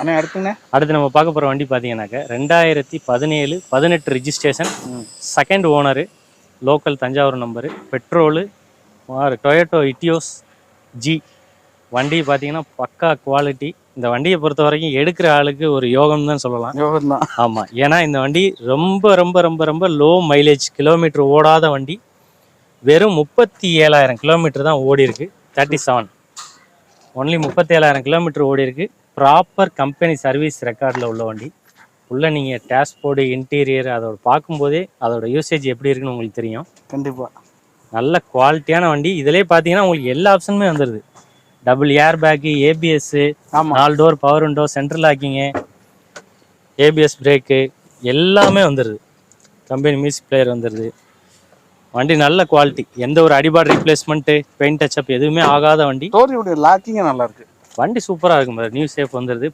அண்ணா அடுத்துங்க. அடுத்து நம்ம பார்க்க போகிற வண்டி பார்த்தீங்கன்னாக்க 2017-18 registration, second owner, local Thanjavur number, petrol, Toyota Etios G. வண்டி பார்த்தீங்கன்னா பக்கா குவாலிட்டி. இந்த வண்டியை பொறுத்த வரைக்கும் எடுக்கிற ஆளுக்கு ஒரு யோகம் தான் சொல்லலாம். யோகம் தான். ஆமாம், ஏன்னா இந்த வண்டி ரொம்ப ரொம்ப ரொம்ப ரொம்ப லோ மைலேஜ், கிலோமீட்டர் ஓடாத வண்டி. வெறும் 37,000 கிலோமீட்டர் தான் ஓடி இருக்கு. 37 ஒன்லி 37,000 கிலோமீட்டர் ஓடி இருக்கு. ப்ராப்பர் கம்பெனி சர்வீஸ் ரெக்கார்டில் உள்ள வண்டி. உள்ள நீங்கள் டேஷ்போர்டு, இன்டீரியர் அதோட பார்க்கும்போதே அதோட யூசேஜ் எப்படி இருக்குன்னு உங்களுக்கு தெரியும். கண்டிப்பாக நல்ல குவாலிட்டியான வண்டி. இதிலே பார்த்தீங்கன்னா உங்களுக்கு எல்லா ஆப்ஷனுமே வந்துடுது. Double air bag, ABS, 4 door power window, central locking, ABS brake எல்லாமே வந்துடுது. கம்பெனி மியூசிக் பிளேயர் வந்துடுது. வண்டி நல்ல குவாலிட்டி. எந்த ஒரு அடிபாடு ரீப்ளேஸ்மெண்ட்டு, பெயிண்ட் டச்சப் எதுவுமே ஆகாத வண்டி. லாக்கிங்கே நல்லா இருக்கு. வண்டி சூப்பராக இருக்கும். நியூ சேஃப் வந்துடுது.